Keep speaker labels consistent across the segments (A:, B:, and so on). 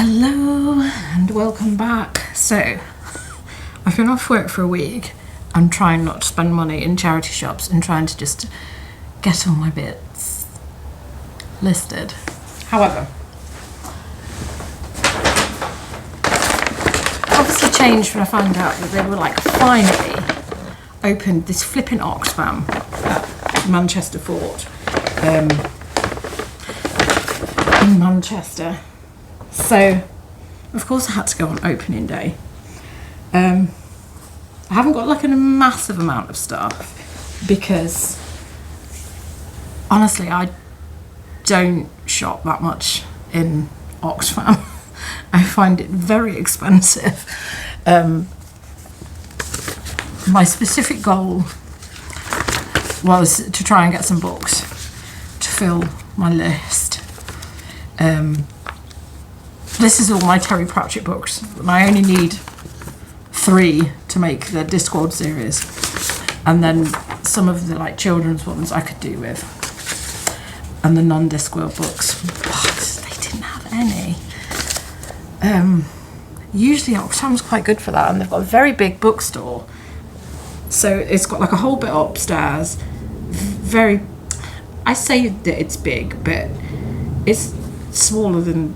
A: Hello and welcome back. So I've been off work for a week. I'm trying not to spend money in charity shops and trying to just get all my bits listed. However, obviously changed when I found out that they were like finally opened this flipping Oxfam at Manchester Fort in Manchester. So, of course I had to go on opening day. I haven't got like a massive amount of stuff because honestly I don't shop that much in Oxfam. I find it very expensive. My specific goal was to try and get some books to fill my list. This is all my Terry Pratchett books, and I only need 3 to make the Discworld series, and then some of the like children's ones I could do with, and the non-Discworld books, but they didn't have any. Usually Oxfam's quite good for that, and they've got a very big bookstore, so it's got like a whole bit upstairs. I say that it's big, but it's smaller than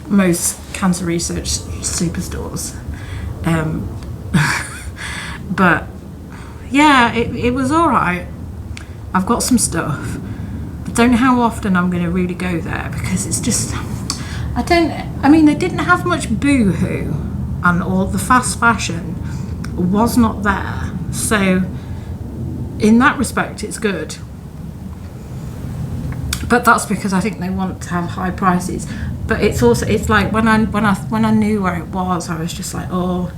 A: most cancer research superstores. But yeah, it was alright. I've got some stuff. I don't know how often I'm going to really go there because it's just, I mean, they didn't have much boohoo, and all the fast fashion was not there. So in that respect, it's good. But that's because I think they want to have high prices. But it's also, it's like when I knew where it was, I was just like, oh,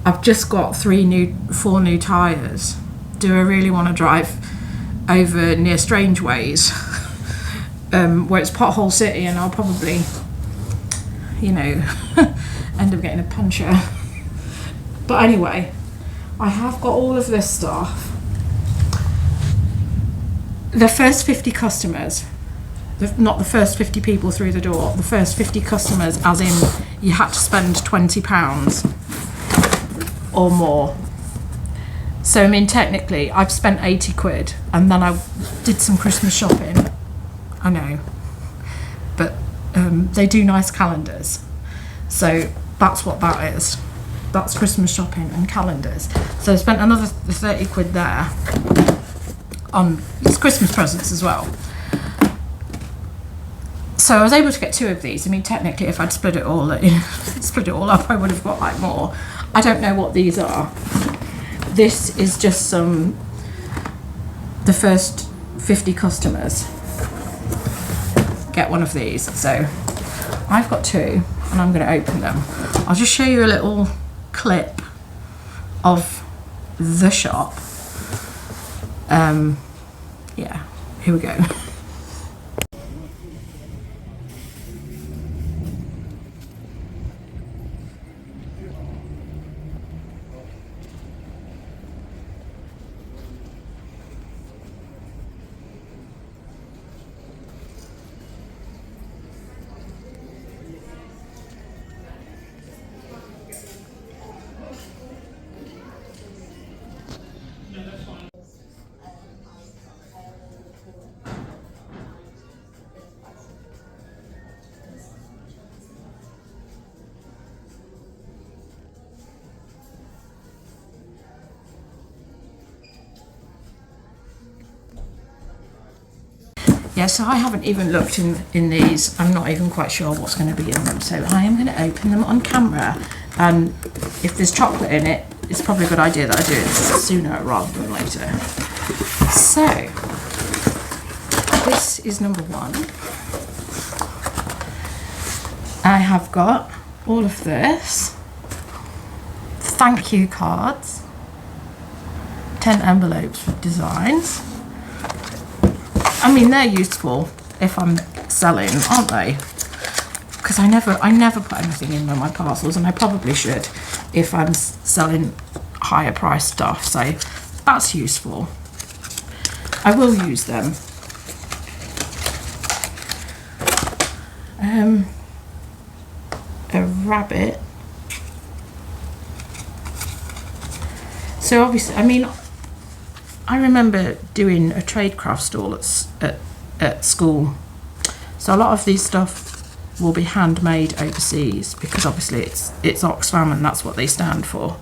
A: I've just got 4 new tyres. Do I really want to drive over near Strangeways, where it's pothole city, and I'll probably, you know, end up getting a puncture. But anyway, I have got all of this stuff. The first 50 customers, not the first 50 people through the door, the first 50 customers, as in you had to spend £20 or more. So I mean, technically I've spent 80 quid, and then I did some Christmas shopping. I know, but they do nice calendars, so that's what that is. That's Christmas shopping and calendars. So I spent another 30 quid there on it's Christmas presents as well. So I was able to get 2 of these. I mean, technically, if I'd split it all up, I would have got like more. I don't know what these are. This is just the first 50 customers get one of these. So I've got 2, and I'm going to open them. I'll just show you a little clip of the shop. Yeah, here we go. Yeah, so I haven't even looked in these. I'm not even quite sure what's going to be in them. So I am going to open them on camera. And if there's chocolate in it, it's probably a good idea that I do it sooner rather than later. So this is number 1. I have got all of this. Thank you cards. 10 envelopes with designs. I mean, they're useful if I'm selling, aren't they? Because I never put anything in my parcels, and I probably should if I'm selling higher price stuff. So that's useful. I will use them. . 10 rabbit. So obviously, I mean, I remember doing a trade craft stall at school. So a lot of these stuff will be handmade overseas because obviously it's Oxfam and that's what they stand for.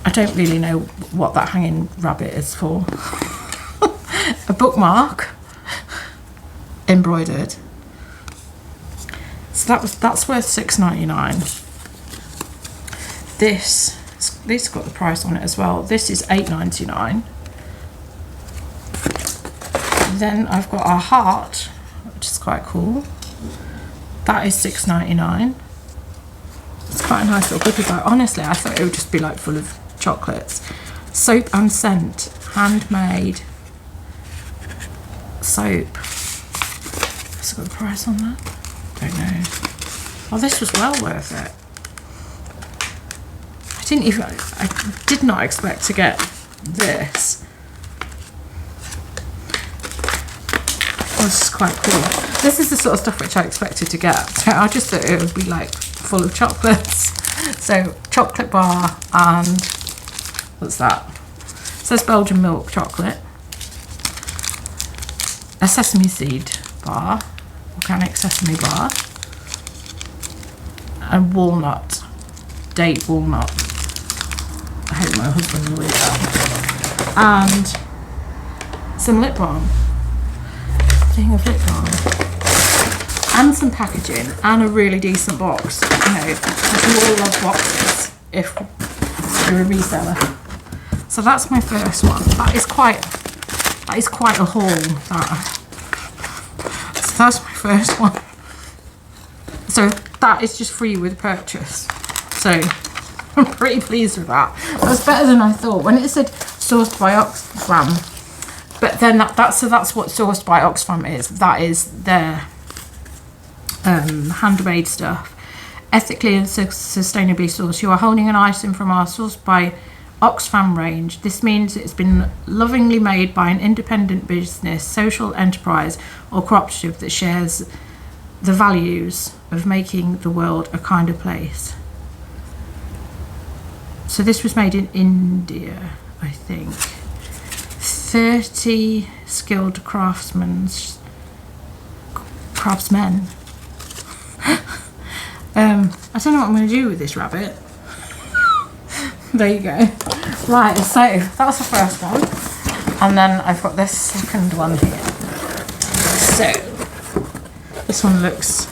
A: I don't really know what that hanging rabbit is for. A bookmark embroidered. So that's worth $6.99. This got the price on it as well. This is $8.99. Then I've got a heart, which is quite cool. That is $6.99. It's quite a nice little goodie bag. Honestly, I thought it would just be like full of chocolates. Soap and scent, handmade soap. Has it got the price on that? Don't know. Oh, this was well worth it. I did not expect to get this. Oh, this is quite cool. This is the sort of stuff which I expected to get. So I just thought it would be like full of chocolates. So chocolate bar and what's that? It says Belgian milk chocolate. A sesame seed bar, organic sesame bar, and walnut, date walnut. I hope my husband will eat that. And some lip balm. Thing of lip balm. And some packaging and a really decent box. You know, you all love boxes if you're a reseller. So that's my first one. That is quite a haul. So that's my first one. So that is just free with purchase. So I'm pretty pleased with that. That was better than I thought. When it said sourced by Oxfam, but then that's what sourced by Oxfam is. That is their handmade stuff. Ethically and sustainably sourced. You are holding an item from our sourced by Oxfam range. This means it's been lovingly made by an independent business, social enterprise or cooperative that shares the values of making the world a kinder place. So this was made in India, I think. 30 skilled craftsmen. I don't know what I'm going to do with this rabbit. There you go. Right, so that's the first one. And then I've got this second one here. So this one looks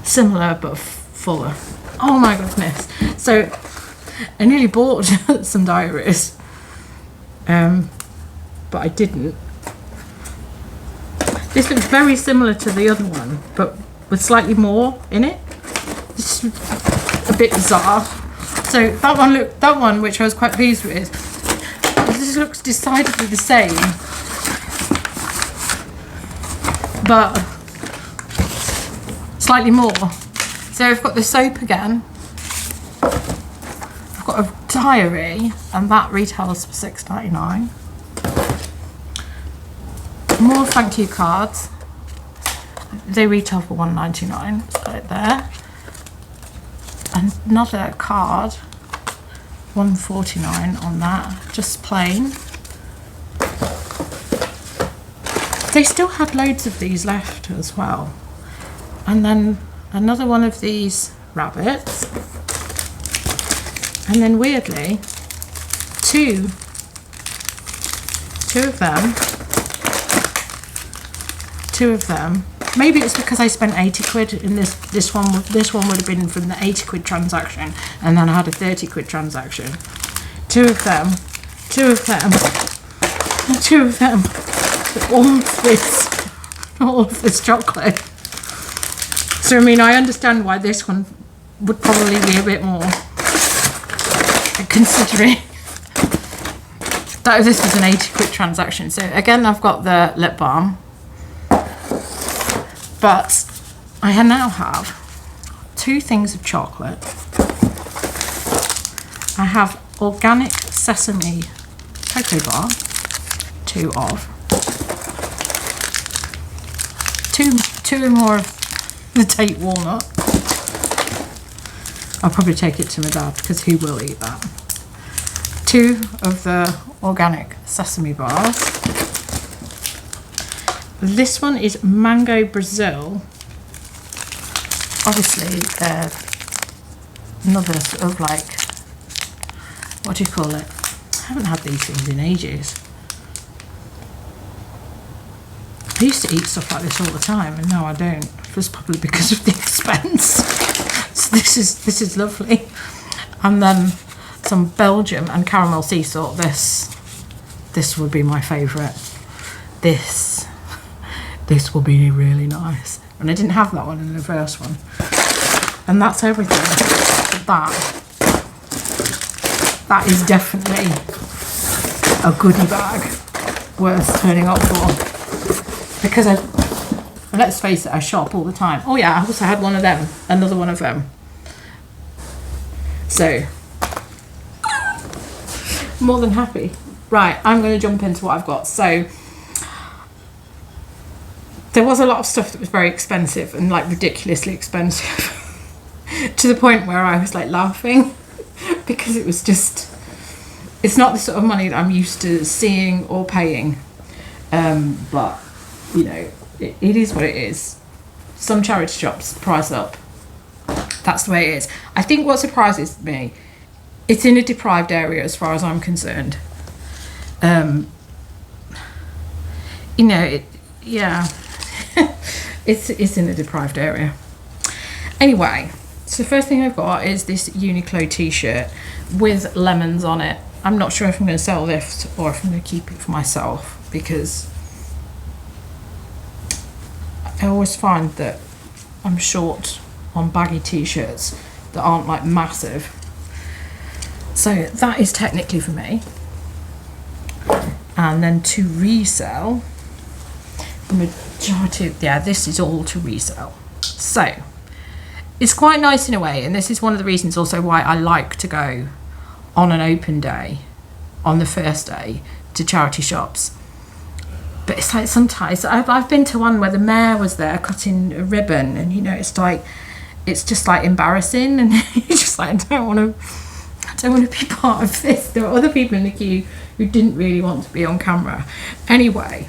A: similar but fuller. Oh my goodness. So I nearly bought some diaries. But I didn't. This looks very similar to the other one, but with slightly more in it. This is a bit bizarre. So that one, which I was quite pleased with, this looks decidedly the same, but slightly more. So I've got the soap again. I've got a diary, and that retails for $6.99. More thank you cards. They retail for $1.99. Let's put it there. Another card, $1.49 on that, just plain. They still had loads of these left as well. And then another one of these rabbits. And then weirdly, two of them. Maybe it's because I spent 80 quid in this one. This one would have been from the 80 quid transaction, and then I had a 30 quid transaction. Two of them. All of this chocolate. So I mean, I understand why this one would probably be a bit more, considering that this was an 80 quid transaction. So again, I've got the lip balm. But I now have 2 things of chocolate. I have organic sesame cocoa bar, 2 of. Two more of the date walnut. I'll probably take it to my dad because he will eat that. 2 of the organic sesame bars. This one is Mango Brazil. Obviously, another sort of like, what do you call it? I haven't had these things in ages. I used to eat stuff like this all the time, and now I don't. It was probably because of the expense. So this is lovely. And then some Belgium and caramel sea salt. This would be my favourite. This will be really nice. And I didn't have that one in the first one. And that's everything. That is definitely a goodie bag worth turning up for. Because let's face it, I shop all the time. Oh yeah, I also had one of them, another one of them. So, more than happy. Right, I'm going to jump into what I've got. So, there was a lot of stuff that was very expensive and like ridiculously expensive. To the point where I was like laughing. Because it was just, it's not the sort of money that I'm used to seeing or paying. But, you know, it is what it is. Some charity shops price up. That's the way it is. I think what surprises me, it's in a deprived area as far as I'm concerned. You know, it's in a deprived area. Anyway, so the first thing I've got is this Uniqlo t-shirt with lemons on it. I'm not sure if I'm going to sell this or if I'm going to keep it for myself, because I always find that I'm short on baggy t-shirts that aren't like massive. So that is technically for me. And then to resell, the majority of, this is all to resell. So it's quite nice in a way, and this is one of the reasons also why I like to go on an open day, on the first day, to charity shops. But it's like sometimes, I've been to one where the mayor was there cutting a ribbon, and you know, it's just like embarrassing, and you're just like, I don't want to be part of this. There are other people in the queue who didn't really want to be on camera. Anyway,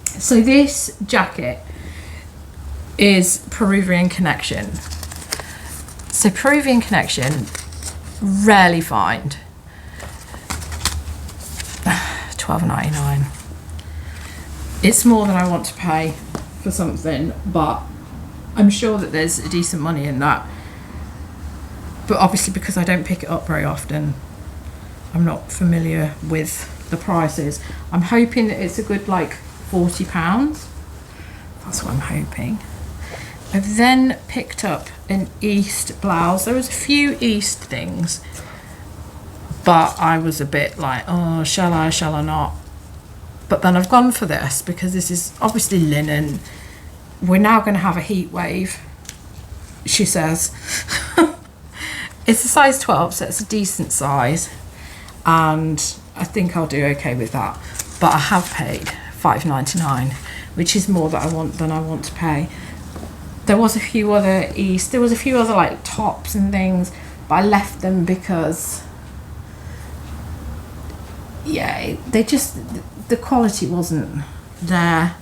A: so this jacket is Peruvian Connection. So Peruvian Connection, rarely find. $12.99. It's more than I want to pay for something, but I'm sure that there's decent money in that. But obviously, because I don't pick it up very often, I'm not familiar with the prices. I'm hoping that it's a good like £40. That's what I'm hoping. I've then picked up an East blouse. There was a few East things, but I was a bit like, oh, shall I not? But then I've gone for this because this is obviously linen. We're now going to have a heat wave, she says. It's a size 12, so it's a decent size. And I think I'll do okay with that. But I have paid $5.99, which is more than I want to pay. There was a few other there was a few other like tops and things, but I left them because, yeah, the quality wasn't there.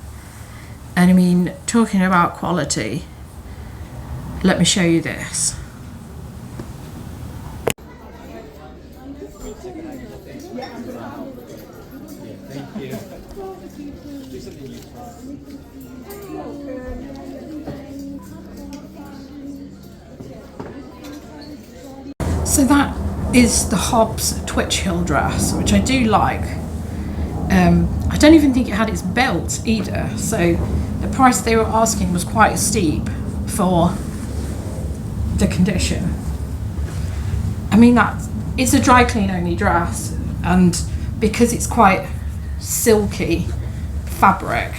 A: And I mean, talking about quality, let me show you this. So that is the Hobbs Twitch Hill dress, which I do like. I don't even think it had its belt either, so the price they were asking was quite steep for the condition. I mean, it's a dry clean only dress, and because it's quite silky fabric,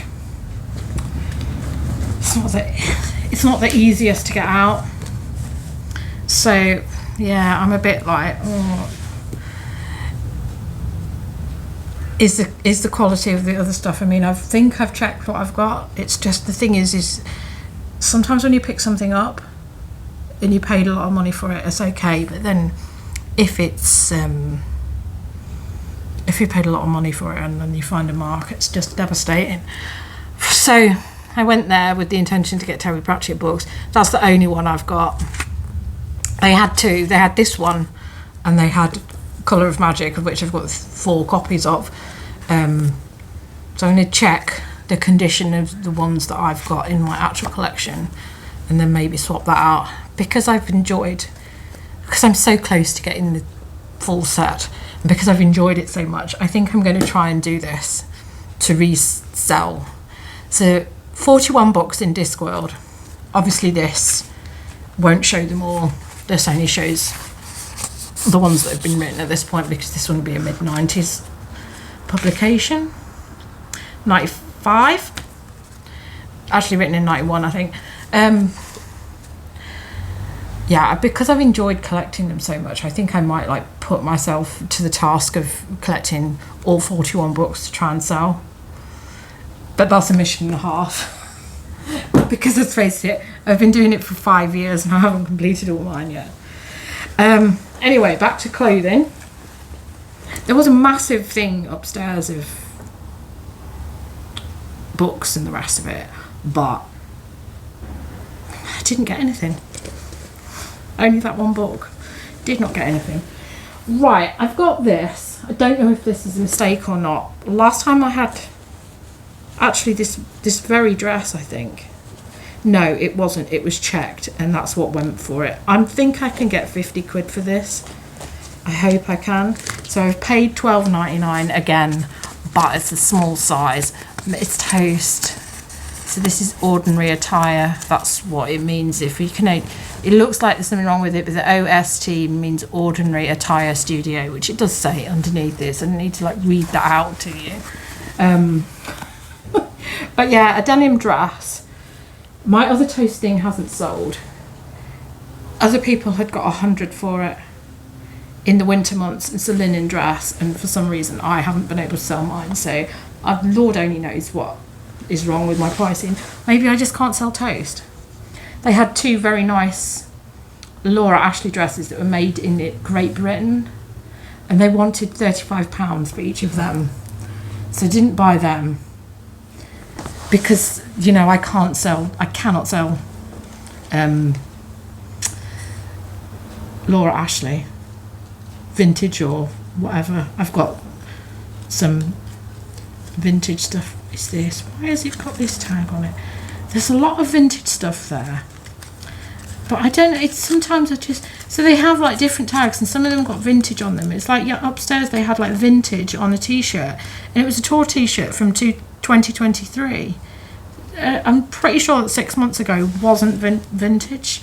A: it's not the easiest to get out. So yeah, I'm a bit like, oh. Is the quality of the other stuff? I mean, I think I've checked what I've got. It's just, the thing is sometimes when you pick something up and you paid a lot of money for it, it's okay. But then if it's if you paid a lot of money for it and then you find a mark, it's just devastating. So I went there with the intention to get Terry Pratchett books. That's the only one I've got. They had two. They had this one and they had Colour of Magic, of which I've got 4 copies of. So I'm going to check the condition of the ones that I've got in my actual collection and then maybe swap that out, because I'm so close to getting the full set, and because I've enjoyed it so much, I think I'm going to try and do this to resell. So 41 books in Discworld. Obviously this won't show them all. This only shows the ones that have been written at this point, because this one will be a mid-90s publication. 95, actually written in 91, I think. Yeah, because I've enjoyed collecting them so much, I think I might like put myself to the task of collecting all 41 books to try and sell. But that's a mission and a half. Because let's face it, I've been doing it for 5 years and I haven't completed all mine yet. Anyway, back to clothing. There was a massive thing upstairs of books and the rest of it, but I didn't get anything. Only that one book. Did not get anything. Right, I've got this. I don't know if this is a mistake or not. Last time I had actually this very dress, I think. No, it wasn't. It was checked and that's what went for it. I think I can get 50 quid for this. I hope I can. So I've paid £12.99 again, but it's a small size. It's toast. So this is ordinary attire. That's what it means. If you can, it looks like there's something wrong with it, but the OST means Ordinary Attire Studio, which it does say underneath this. I need to like read that out to you. But yeah, a denim dress. My other toasting hasn't sold. Other people had got 100 for it in the winter months. It's a linen dress, and for some reason I haven't been able to sell mine. So Lord only knows what is wrong with my pricing. Maybe I just can't sell toast. They had 2 very nice Laura Ashley dresses that were made in Great Britain, and they wanted £35 for each of them. So I didn't buy them because, you know, I cannot sell Laura Ashley vintage or whatever. I've got some vintage stuff. Is this? Why has it got this tag on it? There's a lot of vintage stuff there, but I don't know. It's sometimes I just, so they have like different tags and some of them got vintage on them. It's like, yeah, upstairs they had like vintage on a t-shirt, and it was a tour t-shirt from 2023. I'm pretty sure that 6 months ago wasn't vintage.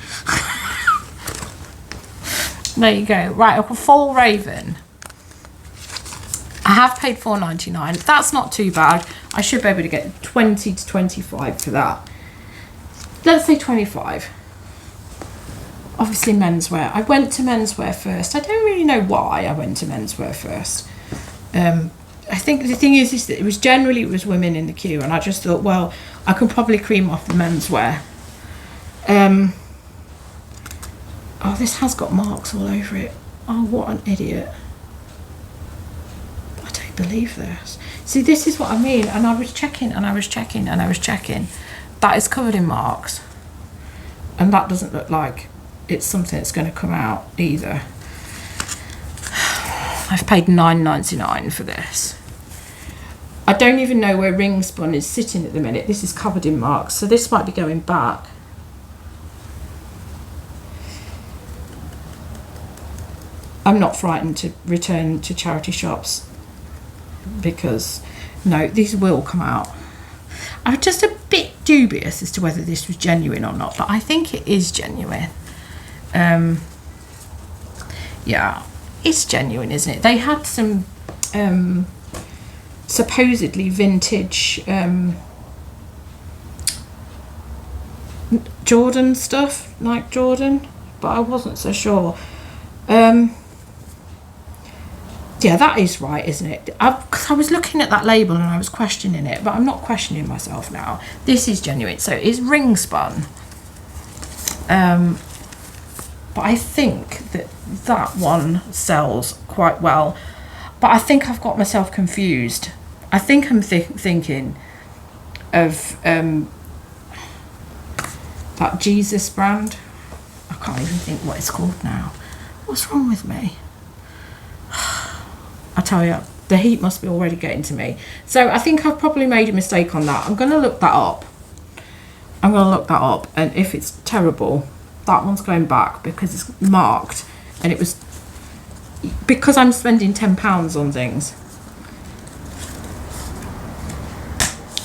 A: There you go. Right, a Fall Raven. I have paid £4.99. That's not too bad. I should be able to get 20 to 25 for that. Let's say 25. Obviously menswear. I went to menswear first. I don't really know why I went to menswear first. I think the thing is that it was women in the queue, and I just thought, well, I could probably cream off the menswear. Oh, this has got marks all over it. Oh, what an idiot. I don't believe this. See, this is what I mean. And I was checking and I was checking and I was checking. That is covered in marks. And that doesn't look like it's something that's going to come out either. I've paid £9.99 for this. I don't even know where ring spun is sitting at the minute. This is covered in marks, so this might be going back. I'm not frightened to return to charity shops because, no, these will come out. I'm just a bit dubious as to whether this was genuine or not, but I think it is genuine. Yeah, it's genuine, isn't it? They had some supposedly vintage Jordan stuff, like Jordan, but I wasn't so sure. Yeah, that is right, isn't it? Because I was looking at that label and I was questioning it, but I'm not questioning myself now. This is genuine. So it's ring spun. But I think that that one sells quite well. But I think I've got myself confused. I think I'm thinking of that Jesus brand. I can't even think what it's called now. What's wrong with me? I tell you, the heat must be already getting to me. So I think I've probably made a mistake on that. I'm going to look that up. And if it's terrible, that one's going back because it's marked, and it was because I'm spending £10 on things.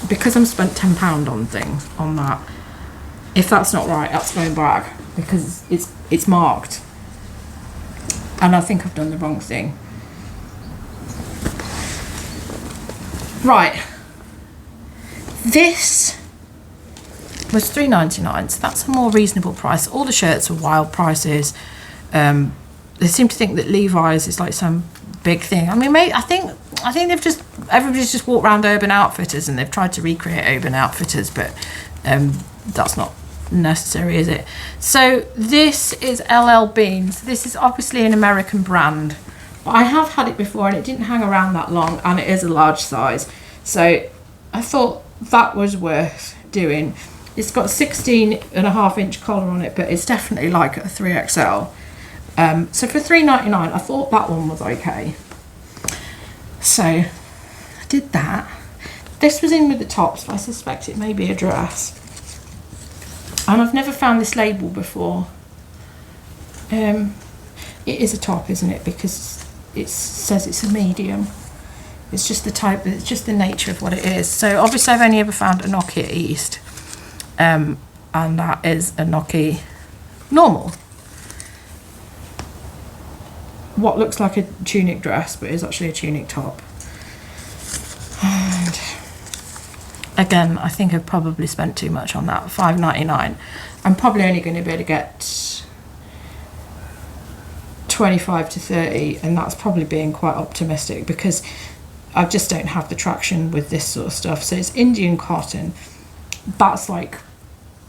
A: Because I'm spent £10 on things on that. If that's not right, that's going back because it's marked, and I think I've done the wrong thing. Right, this was $3.99, so that's a more reasonable price. All the shirts are wild prices. They seem to think that Levi's is like some big thing. I mean, I think everybody's just walked around Urban Outfitters and they've tried to recreate Urban Outfitters, but that's not necessary, is it? So this is LL Bean. So this is obviously an American brand, but I have had it before and it didn't hang around that long, and it is a large size, so I thought that was worth doing. It's got a 16.5-inch collar on it, but it's definitely like a 3XL. So for $3.99, I thought that one was okay. So I did that. This was in with the tops, but I suspect it may be a dress. And I've never found this label before. It is a top, isn't it? Because it says it's a medium. It's just the type, it's just the nature of what it is. So obviously I've only ever found a Nokia East. And that is a Nokia normal. What looks like a tunic dress, but is actually a tunic top. And again, I think I've probably spent too much on that. $5.99. I'm probably only going to be able to get 25 to 30, and that's probably being quite optimistic because I just don't have the traction with this sort of stuff. So it's Indian cotton. That's like,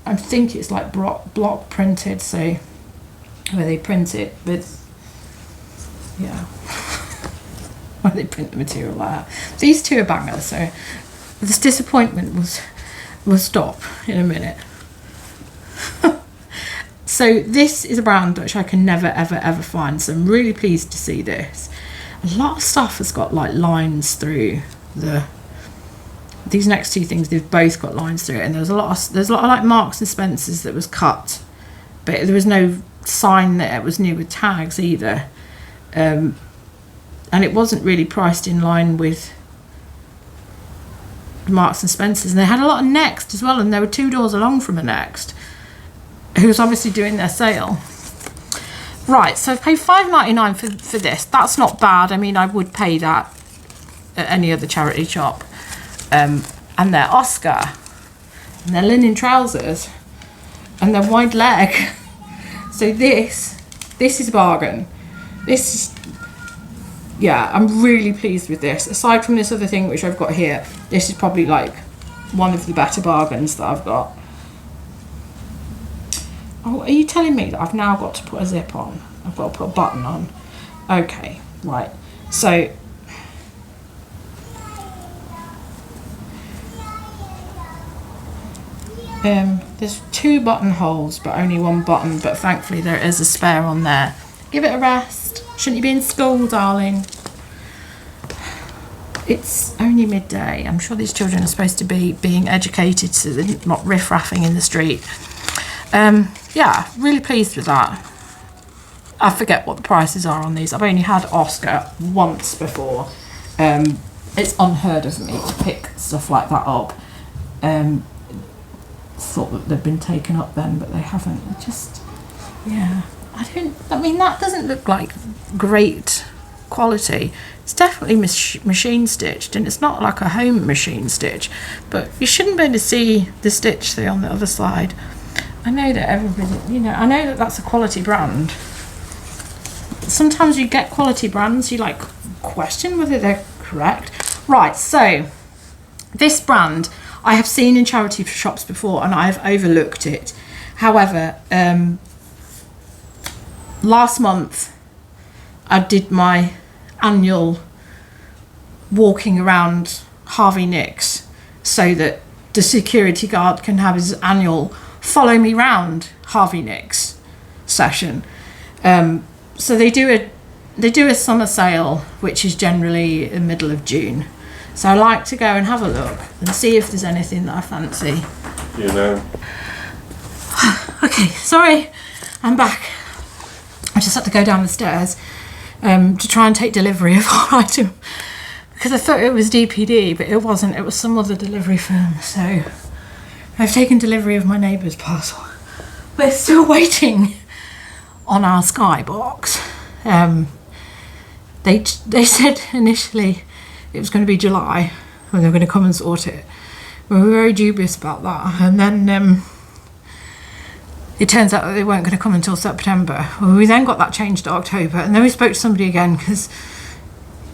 A: I think it's like block printed, so where they print it with, yeah, where they print the material like that. These two are bangers, so this disappointment will stop in a minute. So this is a brand which I can never ever find, so I'm really pleased to see this. A lot of stuff has got like lines through these next two things, they've both got lines through it, and there's a lot of like Marks and Spencer's that was cut, but there was no sign that it was new with tags either, and it wasn't really priced in line with Marks and Spencer's, and they had a lot of Next as well, and there were two doors along from a Next who's obviously doing their sale. Right, so I've paid $5.99 for this. That's not bad. I mean, I would pay that at any other charity shop. And they're Oscar, and they're linen trousers, and they're wide leg. So this is a bargain. This is, yeah, I'm really pleased with this. Aside from this other thing which I've got here, this is probably like one of the better bargains that I've got. Oh, are you telling me that I've now got to put a zip on? I've got to put a button on. Okay, right. So there's two buttonholes but only one button, but thankfully there is a spare on there. Give it a rest. Shouldn't you be in school, darling? It's only midday. I'm sure these children are supposed to be being educated so they're not riff-raffing in the street. Yeah, really pleased with that. I forget what the prices are on these. I've only had Oscar once before. It's unheard of me to pick stuff like that up. Thought that they'd been taken up then, but they haven't. Just, yeah, I mean, that doesn't look like great quality. It's definitely machine stitched, and it's not like a home machine stitch, but you shouldn't be able to see the stitch through on the other side. I know that everybody, you know, I know that that's a quality brand. Sometimes you get quality brands, you like question whether they're correct. Right, so this brand I have seen in charity shops before and I have overlooked it. However, last month I did my annual walking around Harvey Nicks so that the security guard can have his annual follow me round Harvey Nicks session. So they do a summer sale, which is generally in the middle of June. So I like to go and have a look and see if there's anything that I fancy.
B: You know.
A: Okay, sorry, I'm back. I just had to go down the stairs to try and take delivery of our item, because I thought it was DPD, but it wasn't. It was some other delivery firm. So I've taken delivery of my neighbour's parcel. We're still waiting on our Sky box. They said initially it was going to be July when they were going to come and sort it. We were very dubious about that, and then it turns out that they weren't going to come until September. Well, we then got that changed to October, and then we spoke to somebody again because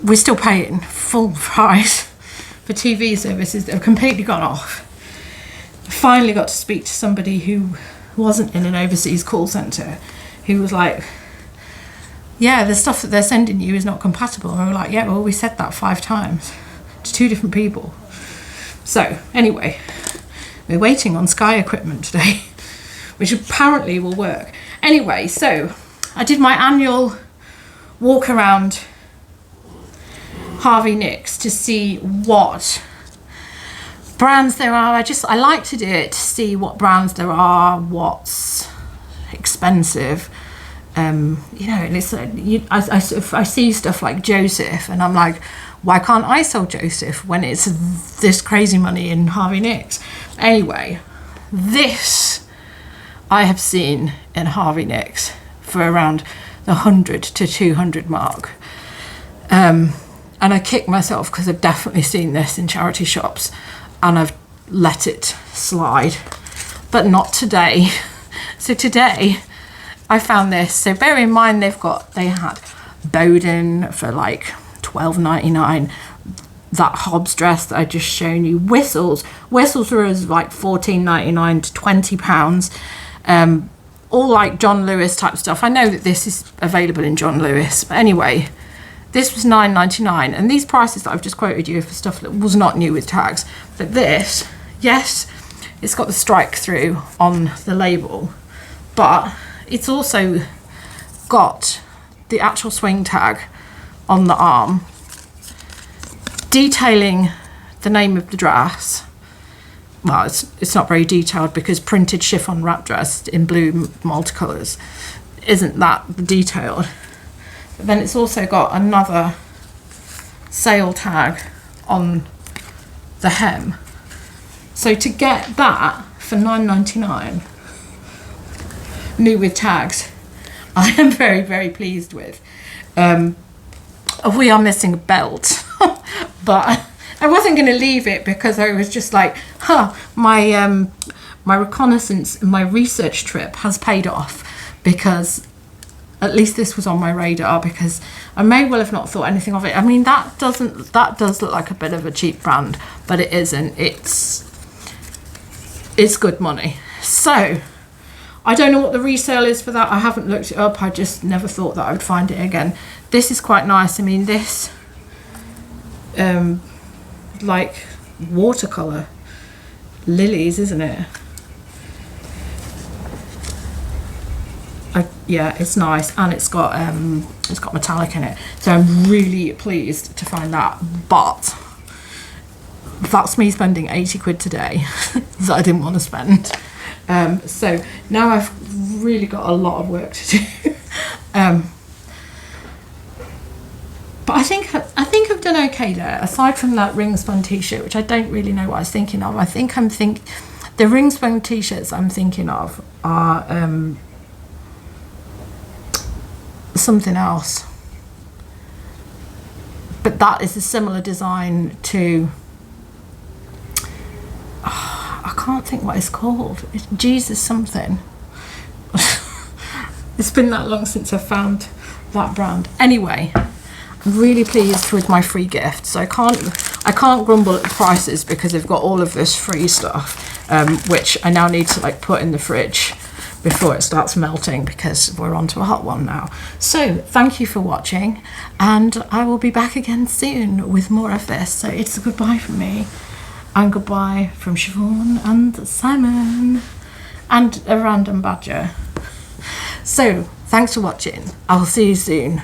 A: we're still paying full price for TV services that have completely gone off. Finally got to speak to somebody who wasn't in an overseas call centre, who was like, yeah, the stuff that they're sending you is not compatible. And we were like, yeah, well, we said that 5 times to 2 different people. So anyway, we're waiting on Sky equipment today, which apparently will work. Anyway, so I did my annual walk around Harvey Nicks to see what brands there are. I like to do it to see what brands there are, what's expensive. And it's I see stuff like Joseph, and I'm like, why can't I sell Joseph when it's this crazy money in Harvey Nicks? Anyway, this I have seen in Harvey Nicks for around the 100 to 200 mark. And I kick myself because I've definitely seen this in charity shops and I've let it slide, but not today. So today I found this. So bear in mind they had Bowden for like $12.99. That Hobbs dress that I just shown you. Whistles were as like $14.99 to £20. All like John Lewis type stuff. I know that this is available in John Lewis, but anyway, this was $9.99, and these prices that I've just quoted you for stuff that was not new with tags. But this, yes, it's got the strike through on the label, but it's also got the actual swing tag on the arm detailing the name of the dress. Well, it's not very detailed because printed chiffon wrap dress in blue multicolours isn't that detailed. But then it's also got another sale tag on the hem. So to get that for $9.99, new with tags, I am very, very pleased with. We are missing a belt, but I wasn't going to leave it because I was just like, my reconnaissance, my research trip has paid off, because at least this was on my radar, because I may well have not thought anything of it. I mean, that does look like a bit of a cheap brand, but it isn't. It's good money. So I don't know what the resale is for that. I haven't looked it up. I just never thought that I would find it again. This is quite nice. I mean, this like watercolor lilies, isn't it? Yeah, it's nice, and it's got metallic in it. So I'm really pleased to find that. But that's me spending 80 quid today that I didn't want to spend. So now I've really got a lot of work to do. But I think I've done okay there. Aside from that ring spun t-shirt, which I don't really know what I was thinking of. The ring spun t-shirts I'm thinking of are something else. But that is a similar design to, I can't think what it's called. It's Jesus something. It's been that long since I found that brand. Anyway, I'm really pleased with my free gifts. So I can't grumble at the prices because they've got all of this free stuff, which I now need to like put in the fridge before it starts melting, because we're on to a hot one now. So thank you for watching, and I will be back again soon with more of this. So it's a goodbye from me, and goodbye from Siobhan and Simon and a random badger. So thanks for watching. I'll see you soon.